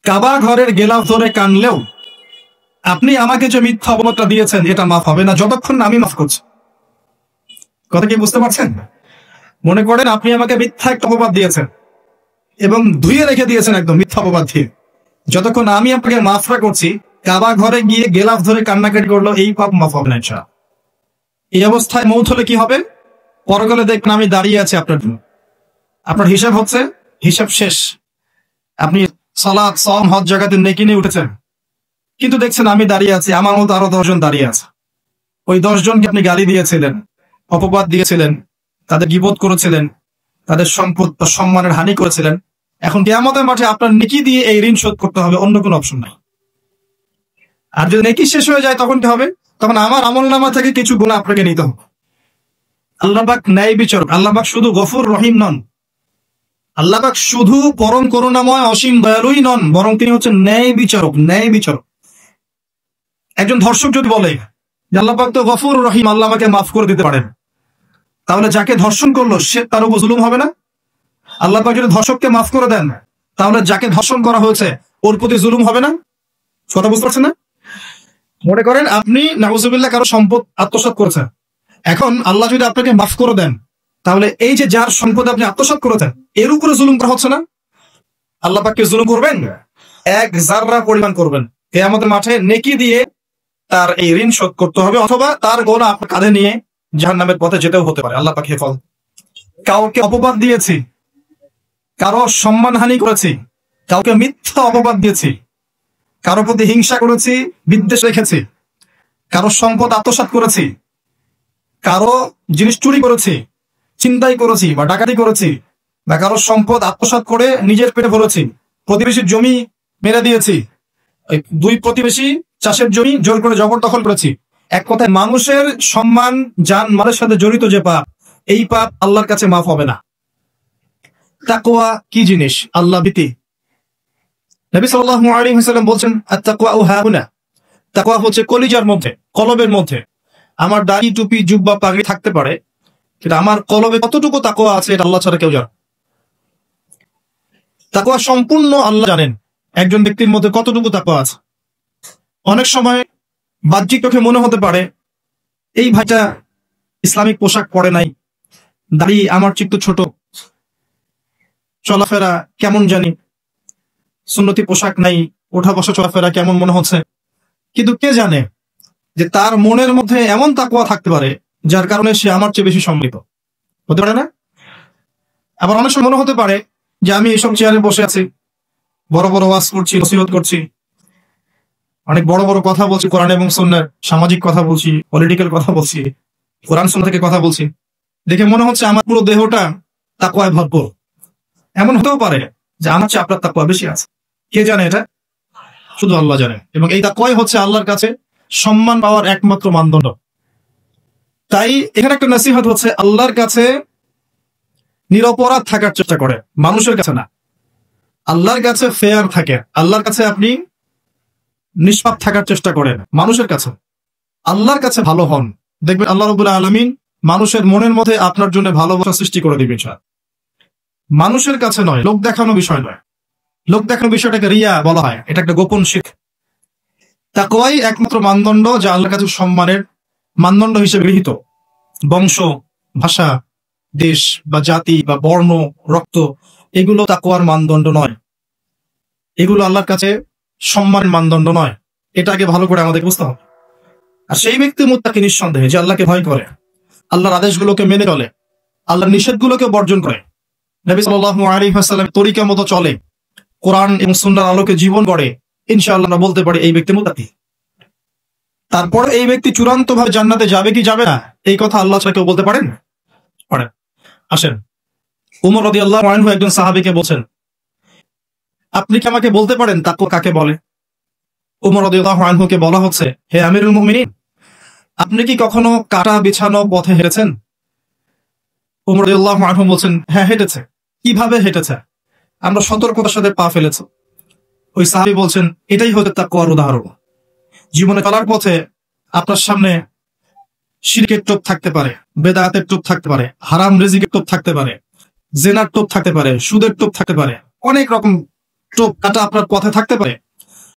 কাবা ঘরের গেলাফ ধরে কানলেও আপনি আমাকে যে মিথ্যা অপবাদটা দিয়েছেন এটা মাফ হবে না যতক্ষণ না আমি মাফ করছি। কথা কি বুঝতে পারছেন? মনে করেন আপনি আমাকে মিথ্যা একটা অপবাদ দিয়েছেন এবং ধুয়ে রেখে দিয়েছেন একদম মিথ্যা অপবাদ দিয়ে, যতক্ষণ আমি আপনাকে মাফরা করছি, কাবা ঘরে গিয়ে গেলাফ ধরে কান্নাকাটি করলো এই পাপ মাফ হবে না ইনশাআল্লাহ। এই অবস্থায় মৌত হলে কি হবে? পরকালে দেখবেন আমি দাঁড়িয়ে আছি আপনার জন্য, আপনার হিসাব হচ্ছে, হিসাব শেষ। আপনি সালাত সাওম হজ জাকাতে নেকি নিয়ে উঠেছেন, কিন্তু দেখছেন আমি দাঁড়িয়ে আছি, আমার মতো আরো 10 জন দাঁড়িয়ে আছে। ওই 10 জনকে আপনি গালি দিয়েছিলেন, অপবাদ দিয়েছিলেন, তাদের গীবত করেছিলেন, তাদের সম্পদ বা সম্মানের হানি করেছিলেন। এখন কিয়ামতের মাঠে আপনার নেকি দিয়ে এই ঋণ শোধ করতে হবে, অন্য কোনো অপশন নাই। আর যদি নেকি শেষ হয়ে যায় তখন কি হবে? তখন আমার আমলনামা থেকে কিছু গুনাহ আপনাকে নিতে হবে। আল্লাহ পাক ন্যায় বিচারক। আল্লাহ পাক শুধু গফুর রহিম নন, আল্লাহ পাক শুধু পরম করুণাময় অসীম দয়ালুই নন, বরং তিনি হচ্ছেন ন্যায় বিচারক। ন্যায় বিচারক। একজন ধর্ষক যদি বলে যে আল্লাহ পাক তো গফুর রহিম, আল্লাহ আমাকে মাফ করে দিতে পারেন, তাহলে যাকে ধর্ষণ করলো সে তার উপর জুলুম হবে না? আল্লাহ পাক যদি ধর্ষককে মাফ করে দেন, তাহলে যাকে ধর্ষণ করা হয়েছে ওর প্রতি জুলুম হবে না? কথা বুঝতে পারছেন না? মনে করেন আপনি নাউজুবিল্লাহ কারো সম্পদ আত্মসাৎ করেছেন, এখন আল্লাহ যদি আপনাকে মাফ করে দেন, তাহলে এই যে যার সম্পদ আপনি আত্মসাৎ করেছেন এর উপরে জুলুম করা হচ্ছে না? আল্লাহ পাককে জুলুম করবেন? এক জাররা পরিমাণ করবেন। কিয়ামতের মাঠে নেকি দিয়ে তার এই ঋণ শোধ করতে হবে, অথবা তার গোনা আপনার কাঁধে নিয়ে জাহান্নামের পথে যেতেও হতে পারে। আল্লাহ পাক হেফাজত। কাউকে অপবাদ দিয়েছি, কারো সম্মানহানি করেছি, কাউকে মিথ্যা অপবাদ দিয়েছি, কারো প্রতি হিংসা করেছি, বিদ্বেষ রেখেছি, কারো সম্পদ আত্মসাৎ করেছি, কারো জিনিস চুরি করেছি, ছিনতাই করেছি বা ডাকাতি করেছি, বা কারো সম্পদ আত্মসাৎ করে নিজের পেটে ভরেছি, প্রতিবেশীর জমি মেরে দিয়েছি, দুই প্রতিবেশী চাষের জমি জোর করে জবরদখল করেছি। এক কথায় মানুষের সম্মান জান মালের সাথে জড়িত যে পাপ, এই পাপ আল্লাহর কাছে মাফ হবে না। তাকওয়া কি জিনিস? আল্লাহ ভীতি। নবী সাল্লাল্লাহু আলাইহি ওয়াসাল্লাম বলছেন, আত-তাকওয়া হাহুনা। তাকওয়া হচ্ছে কলিজার মধ্যে, কলবের মধ্যে। আমার দাড়ি টুপি জুব্বা পাগড়ি থাকতে পারে, কিন্তু আমার কলবে কতটুকু তাকওয়া আছে এটা আল্লাহ ছাড়া কেউ জানে। তাকওয়া সম্পূর্ণ আল্লাহ জানেন একজন ব্যক্তির মধ্যে কতটুকু তাকওয়া আছে। অনেক সময় বাহ্যিক চোখে মনে হতে পারে এই ভাইটা ইসলামিক পোশাক পরে নাই, দাড়ি আমার চিত্ত ছোট, চলাফেরা কেমন জানি, সুন্নতি পোশাক নাই, ওঠা বসা চলাফেরা কেমন মনে হচ্ছে। কিন্তু কে জানে যে তার মনের মধ্যে এমন তাকওয়া থাকতে পারে যার কারণে সে আমার চেয়ে বেশি সম্মানিত হতে পারে না? আবার অনেক সময় মনে হতে পারে যে আমি এইসব চেয়ারে বসে আছি, বড় বড় ওয়াজ করছি, নসিহত করছি, অনেক বড় বড় কথা বলছি, কোরআন এবং সুন্নাহর সামাজিক কথা বলছি, পলিটিক্যাল কথা বলছি, কোরআন সুন্নাহ থেকে কথা বলছি, দেখে মনে হচ্ছে আমার পুরো দেহটা তাকওয়ায় ভরপুর। এমন হতেও পারে যে আমার চেয়ে আপনার তাকওয়া বেশি আছে। কে জানে? এটা শুধু আল্লাহ জানে। এবং এই তাকওয়াই হচ্ছে আল্লাহর কাছে সম্মান পাওয়ার একমাত্র মানদণ্ড। তাই এখানে একটা নসিহত হচ্ছে, আল্লাহর কাছে নিরপরাধ থাকার চেষ্টা করে, মানুষের কাছে না। আল্লাহর কাছে ফেয়ার থাকে, আল্লাহর কাছে আপনি নিষ্পাপ থাকার চেষ্টা করেন, মানুষের কাছে। আল্লাহর কাছে ভালো হন, দেখবেন আল্লাহ রাব্বুল আলামিন মানুষের মনের মধ্যে আপনার জন্য ভালোবাসা সৃষ্টি করে দিবেন। মানুষের কাছে নয়, লোক দেখানো বিষয় নয়। লোক দেখানো বিষয়টাকে রিয়া বলা হয়, এটা একটা গোপন শিখ। তাকওয়াই একমাত্র মানদণ্ড যা আল্লাহর কাছে সম্মানের মানদণ্ড হিসেবে গৃহীত। বংশ, ভাষা, দেশ বা জাতি বা বর্ণ, রক্ত, এগুলো তাকওয়ার মানদণ্ড নয়, এগুলো আল্লাহর কাছে সম্মানের মানদণ্ড নয়। এটা আগে ভালো করে আমাদের বুঝতে হবে। আর সেই ব্যক্তি মুত্তাকি নিঃসন্দেহে যে আল্লাহকে ভয় করে, আল্লাহর আদেশগুলোকে মেনে চলে, আল্লাহর নিষেধগুলোকে বর্জন করে, নবী সাল্লাল্লাহু আলাইহি ওয়াসাল্লামের তরিকা মতো চলে, কোরআন এবং সুন্নাহর আলোকে জীবন গড়ে, ইনশাআল্লাহ আমরা বলতে পারি এই ব্যক্তি মুত্তাকি। তারপর এই ব্যক্তি চূড়ান্ত ভাবে জান্নাতে যাবে কি যাবে না এই কথা আল্লাহ ছাড়া কেউ বলতে পারেন? আসেন, উমর রাদিয়াল্লাহু আনহু একজন সাহাবীকে বলছেন, আপনি কি আমাকে বলতে পারেন তাকওয়া কাকে বলে? উমর রাদিয়াল্লাহু আনহুকে বলা হচ্ছে, হে আমিরুল মুমিনিন, আপনি কি কখনো কাটা বিছানো পথে হেঁটেছেন? উমর রাদিয়াল্লাহু আনহু বলছেন, হ্যাঁ হেঁটেছে। কিভাবে হেঁটেছে? আমরা সতর্কতার সাথে পা ফেলেছি। ওই সাহাবী বলছেন, এটাই হতে তাকওয়ার উদাহরণ। জীবনে চলার পথে আপনার সামনে শিরকের টোপ থাকতে পারে, বেদাতের টোপ থাকতে পারে, হারাম রিজিকের টোপ থাকতে পারে, জিনার টোপ থাকতে পারে, সুদের টোপ থাকতে পারে, অনেক রকম টোপকাটা আপনার পথে থাকতে পারে।